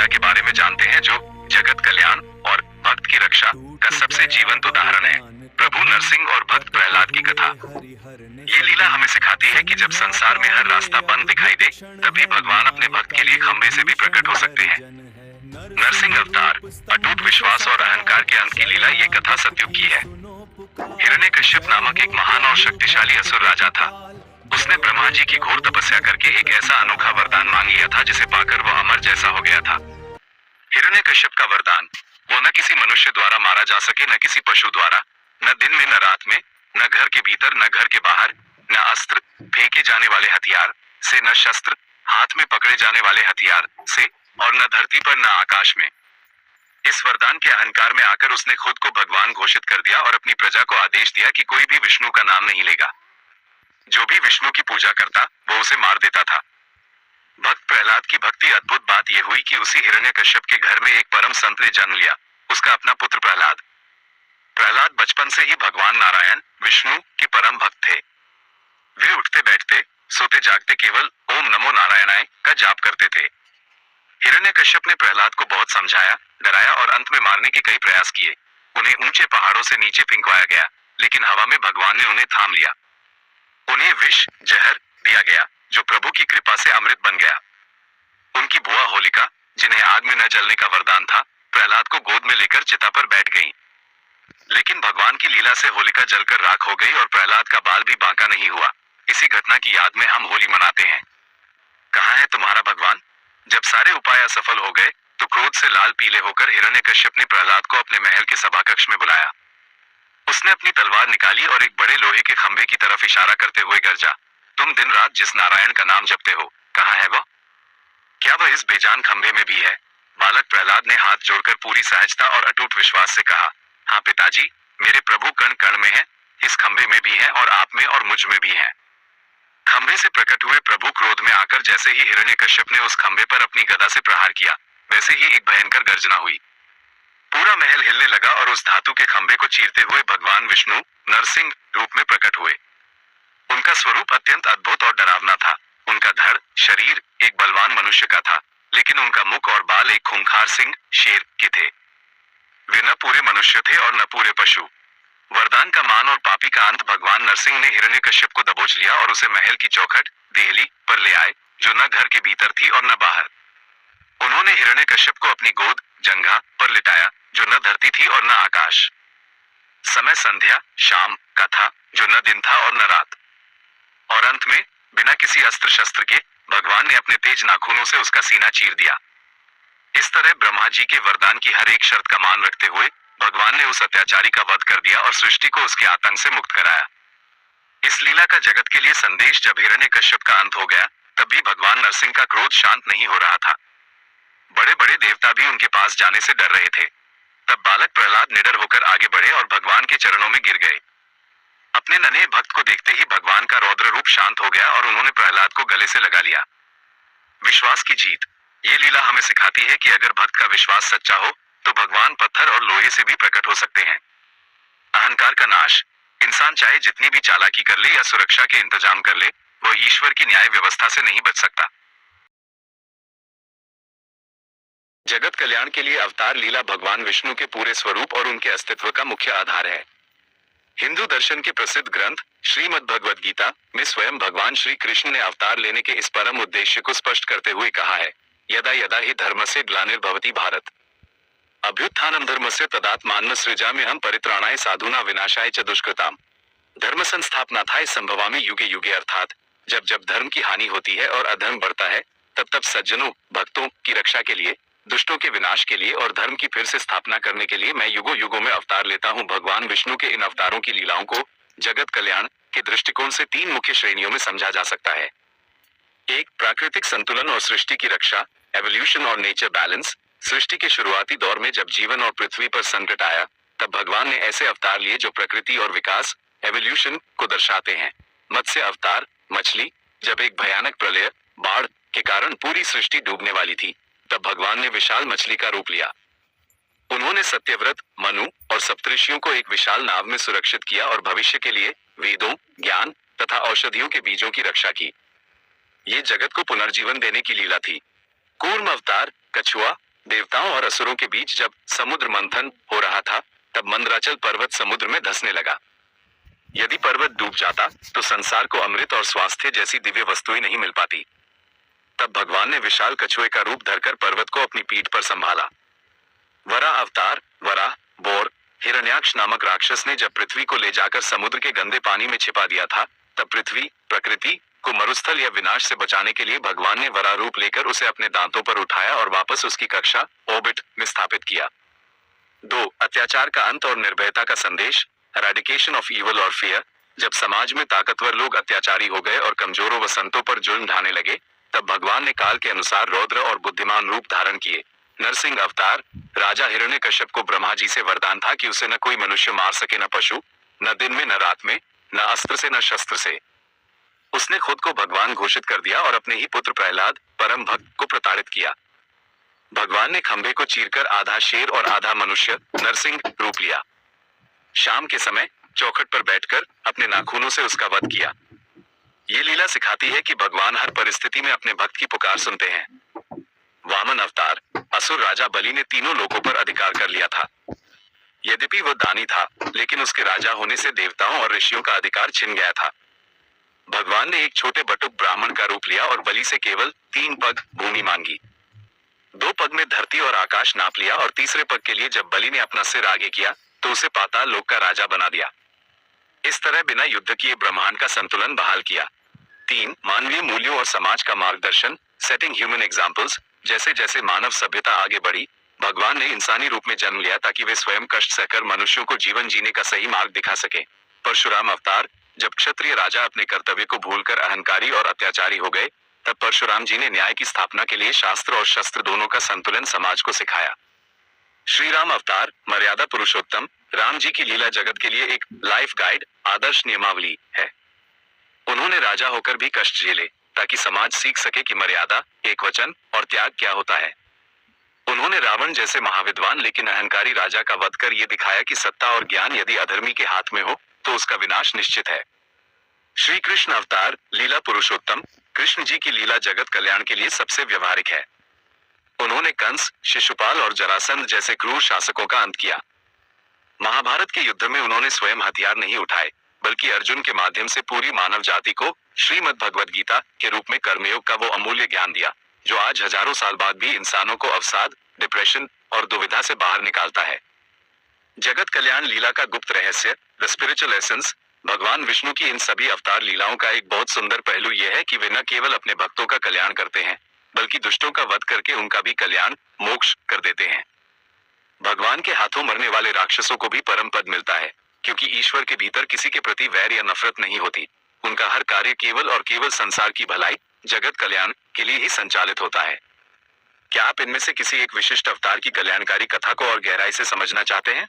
लीला के बारे में जानते हैं, जो जगत कल्याण और भक्त की रक्षा का सबसे जीवंत उदाहरण है। प्रभु नरसिंह और भक्त प्रहलाद की कथा। ये लीला हमें सिखाती है कि जब संसार में हर रास्ता बंद दिखाई दे, तभी भगवान अपने भक्त के लिए खंभे से भी प्रकट हो सकते हैं। नरसिंह अवतार, अटूट विश्वास और अहंकार के अंत की लीला। ये कथा सतयुग की है। हिरण्यकश्यप नामक एक महान और शक्तिशाली असुर राजा था। उसने ब्रह्मा जी की घोर तपस्या करके एक ऐसा अनोखा वरदान मांग लिया था, जिसे पाकर वह अमर जैसा हो गया था। हिरण्यकश्यप का वरदान, वो न किसी मनुष्य द्वारा मारा जा सके, न किसी पशु द्वारा, न दिन में न रात में, न घर के भीतर न घर के बाहर, न अस्त्र फेंके जाने वाले हथियार से, न शस्त्र हाथ में पकड़े जाने वाले हथियार से, और न धरती पर न आकाश में। इस वरदान के अहंकार में आकर उसने खुद को भगवान घोषित कर दिया और अपनी प्रजा को आदेश दिया कि कोई भी विष्णु का नाम नहीं लेगा। जो भी विष्णु की पूजा करता, वो उसे मार देता था। भक्त प्रहलाद की भक्ति। अद्भुत बात यह हुई कि उसी हिरण्यकश्यप के घर में एक परम संत ने जन्म लिया, उसका अपना पुत्र प्रहलाद। प्रहलाद बचपन से ही भगवान नारायण विष्णु के परम भक्त थे। वे उठते बैठते सोते जागते केवल ओम नमो नारायणाय का जाप करते थे। हिरण्यकश्यप ने प्रहलाद को बहुत समझाया, डराया और अंत में मारने के कई प्रयास किए। उन्हें ऊंचे पहाड़ों से नीचे फेंकवाया गया, लेकिन हवा में भगवान ने उन्हें थाम लिया। उन्हें विष जहर दिया गया, जो प्रभु की कृपा से अमृत बन गया। उनकी बुआ होलिका, जिन्हें आग में न जलने का वरदान था, प्रहलाद को गोद में लेकर चिता पर बैठ गईं। लेकिन भगवान की लीला से होलिका जलकर राख हो गई और प्रहलाद का बाल भी बांका नहीं हुआ। इसी घटना की याद में हम होली मनाते हैं। कहाँ है तुम्हारा भगवान? जब सारे उपाय असफल हो गए, तो क्रोध से लाल पीले होकर हिरण्यकश्यप ने प्रहलाद को अपने महल के सभाकक्ष में बुलाया। उसने अपनी तलवार निकाली और एक बड़े लोहे के खंभे की तरफ इशारा करते हुए गरजा, तुम दिन रात जिस नारायण का नाम जपते हो, कहाँ है वो? क्या वह इस बेजान खंभे में भी है? बालक प्रहलाद ने हाथ जोड़कर पूरी सहजता और अटूट विश्वास से कहा, हाँ पिताजी, मेरे प्रभु कण कण में है, इस खंभे में भी है और आप में और मुझ में भी है। खंभे से प्रकट हुए प्रभु क्रोध में आकर जैसे ही हिरण्यकश्यप ने उस खंभे पर अपनी गदा से प्रहार किया, वैसे ही एक भयंकर गर्जना हुई। पूरा महल हिलने लगा और उस धातु के खंभे को चीरते हुए भगवान विष्णु नरसिंह रूप में प्रकट हुए। उनका स्वरूप अत्यंत अद्भुत और डरावना था। उनका धड़ शरीर एक बलवान मनुष्य का था, लेकिन उनका मुख और बाल एक खूंखार सिंह शेर के थे। वे न पूरे मनुष्य थे और न पूरे पशु। वरदान का मान और पापी का अंत। भगवान नरसिंह ने हिरण्यकश्यप को दबोच लिया और उसे महल की चौखट देहली पर ले आए, जो न घर के भीतर थी और न बाहर। उन्होंने हिरण्यकश्यप को अपनी गोद जंघा पर लिटाया, जो न धरती थी और न आकाश। समय संध्या शाम का था, जो न दिन था और न रात। और अंत में बिना किसी अस्त्र शस्त्र के भगवान ने अपने तेज नाखूनों से उसका सीना चीर दिया। इस तरह ब्रह्मा जी के वरदान की हर एक शर्त का मान रखते हुए भगवान ने उस अत्याचारी का वध कर दिया और सृष्टि को उसके आतंक से मुक्त कराया। इस लीला का जगत के लिए संदेश, जब हिरण्यकश्यप का अंत हो गया, तब भी भगवान नरसिंह का क्रोध शांत नहीं हो रहा था। बड़े बड़े देवता भी उनके पास जाने से डर रहे थे। तब बालक प्रहलाद निडर होकर आगे बढ़े और भगवान के चरणों में गिर गए। अपने नन्हे भक्त को देखते ही भगवान का रौद्र रूप शांत हो गया और उन्होंने प्रहलाद को गले से लगा लिया। विश्वास की जीत। ये लीला हमें सिखाती है कि अगर भक्त का विश्वास सच्चा हो, तो भगवान पत्थर और लोहे से भी प्रकट हो सकते हैं। अहंकार का नाश। इंसान चाहे जितनी भी चालाकी कर ले या सुरक्षा के इंतजाम कर ले, वह ईश्वर की न्याय व्यवस्था से नहीं बच सकता। जगत कल्याण के लिए अवतार लीला भगवान विष्णु के पूरे स्वरूप और उनके अस्तित्व का मुख्य आधार है। हिंदू दर्शन के प्रसिद्ध ग्रंथ श्रीमद् भगवद गीता में स्वयं भगवान श्री कृष्ण ने अवतार लेने के इस परम उद्देश्य को स्पष्ट करते हुए कहा है, यदा यदा हि धर्मस्य ग्लानिर्भवति भारत अभ्युत्थानं धर्मस्य तदात्मानं सृजाम्यहं परित्राणाय साधूनां विनाशाय च दुष्कृताम्। धर्म संस्थापनार्थाय संभवामि युगे युगे। अर्थात जब जब धर्म की हानि होती है और अधर्म बढ़ता है, तब तब सज्जनों भक्तों की रक्षा के लिए, दुष्टों के विनाश के लिए और धर्म की फिर से स्थापना करने के लिए मैं युगों युगों में अवतार लेता हूँ। भगवान विष्णु के इन अवतारों की लीलाओं को जगत कल्याण के दृष्टिकोण से तीन मुख्य श्रेणियों में समझा जा सकता है। एक, प्राकृतिक संतुलन और सृष्टि की रक्षा, एवोल्यूशन और नेचर बैलेंस। सृष्टि के शुरुआती दौर में जब जीवन और पृथ्वी पर संकट आया, तब भगवान ने ऐसे अवतार लिए जो प्रकृति और विकास, एवोल्यूशन को दर्शाते हैं। मत्स्य अवतार, मछली। जब एक भयानक प्रलय बाढ़ के कारण पूरी सृष्टि डूबने वाली थी, तब भगवान ने विशाल मछली का रूप लिया। उन्होंने सत्यव्रत, मनु और सप्तऋषियों को एक विशाल नाव में सुरक्षित किया और भविष्य के लिए वेदों, ज्ञान तथा औषधियों के बीजों की रक्षा की। ये जगत को पुनर्जीवन देने की लीला थी। कूर्म अवतार, कछुआ। देवताओं और असुरों के बीच जब समुद्र मंथन हो रहा था, तब मंदराचल पर्वत समुद्र में धंसने लगा। यदि पर्वत डूब जाता तो संसार को अमृत और स्वास्थ्य जैसी दिव्य वस्तुएं नहीं मिल पाती। तब भगवान ने विशाल कछुए का रूप धरकर पर्वत को अपनी पीठ पर संभाला। वराह अवतार, वराह, बोर, हिरण्याक्ष नामक राक्षस ने जब पृथ्वी को ले जाकर समुद्र के गंदे पानी में छिपा दिया था, तब पृथ्वी, प्रकृति को मरुस्थल या विनाश से बचाने के लिए भगवान ने वराह रूप लेकर उसे अपने दांतों पर उठाया और वापस उसकी कक्षा, ऑर्बिट में स्थापित किया। 2. अत्याचार का अंत और निर्भयता का संदेश, एराडिकेशन ऑफ ईवल और फियर। जब समाज में ताकतवर लोग अत्याचारी हो गए और कमजोरों व संतों पर जुल्म ढाने लगे, तब भगवान ने काल के अनुसार रौद्र और बुद्धिमान रूप धारण किए। नरसिंह अवतार, राजा हिरण्यकश्यप को ब्रह्मा जी से वरदान था कि उसे न कोई मनुष्य मार सके, न पशु, न दिन में न रात में, न अस्त्र से न शस्त्र से। उसने खुद को भगवान घोषित कर दिया और अपने ही पुत्र प्रहलाद, परम भक्त को प्रताड़ित किया। भगवान ने खंभे को चीरकर आधा शेर और आधा मनुष्य, नरसिंह रूप लिया। शाम के समय चौखट पर बैठकर अपने नाखूनों से उसका वध किया। ये लीला सिखाती है कि भगवान हर परिस्थिति में अपने भक्त की पुकार सुनते हैं। वामन अवतार, असुर राजा बलि ने तीनों लोकों पर अधिकार कर लिया था। यद्यपि वह दानी था, लेकिन उसके राजा होने से देवताओं और ऋषियों का अधिकार छिन गया था। भगवान ने एक छोटे बटुक ब्राह्मण का रूप लिया और बलि से केवल 3 पग भूमि मांगी। 2 पग में धरती और आकाश नाप लिया और तीसरे पग के लिए जब बलि ने अपना सिर आगे किया तो उसे पाताल लोक का राजा बना दिया। इस तरह बिना युद्ध किए ब्रह्मांड का संतुलन बहाल किया। 3. मानवीय मूल्यों और समाज का मार्गदर्शन, सेटिंग ह्यूमन एग्जाम्पल्स। जैसे जैसे मानव सभ्यता आगे बढ़ी, भगवान ने इंसानी रूप में जन्म लिया ताकि वे स्वयं कष्ट सहकर मनुष्यों को जीवन जीने का सही मार्ग दिखा सके। परशुराम अवतार, जब क्षत्रिय राजा अपने कर्तव्य को भूलकर अहंकारी और अत्याचारी हो गए, तब परशुराम जी ने न्याय की स्थापना के लिए शास्त्र और शस्त्र दोनों का संतुलन समाज को सिखाया। श्री राम अवतार, मर्यादा पुरुषोत्तम, राम जी की लीला जगत के लिए एक लाइफ गाइड, आदर्श नियमावली है। उन्होंने राजा होकर भी कष्ट झेले ताकि समाज सीख सके कि मर्यादा, एकवचन और त्याग क्या होता है। उन्होंने रावण जैसे महाविद्वान लेकिन अहंकारी राजा का वध कर यह दिखाया कि सत्ता और ज्ञान यदि अधर्मी के हाथ में हो तो उसका विनाश निश्चित है। श्री कृष्ण अवतार, लीला पुरुषोत्तम, कृष्ण जी की लीला जगत कल्याण के लिए सबसे व्यवहारिक है। उन्होंने कंस, शिशुपाल और जरासंध जैसे क्रूर शासकों का अंत किया। महाभारत के युद्ध में उन्होंने स्वयं हथियार नहीं उठाए, बल्कि अर्जुन के माध्यम से पूरी मानव जाति को श्रीमद् भगवद गीता के रूप में कर्मयोग का वो अमूल्य ज्ञान दिया, जो आज हजारों साल बाद भी इंसानों को अवसाद, डिप्रेशन और दुविधा से बाहर निकालता है। जगत कल्याण लीला का गुप्त रहस्य, द स्पिरिचुअल एसेंस। भगवान विष्णु की इन सभी अवतार लीलाओं का एक बहुत सुंदर पहलू यह है कि वे न केवल अपने भक्तों का कल्याण करते हैं, बल्कि दुष्टों का वध करके उनका भी कल्याण, मोक्ष कर देते हैं। भगवान के हाथों मरने वाले राक्षसों को भी परम पद मिलता है, क्योंकि ईश्वर के भीतर किसी के प्रति वैर या नफरत नहीं होती। उनका हर कार्य केवल और केवल संसार की भलाई, जगत कल्याण के लिए ही संचालित होता है। क्या आप इनमें से किसी एक विशिष्ट अवतार की कल्याणकारी कथा को और गहराई से समझना चाहते हैं?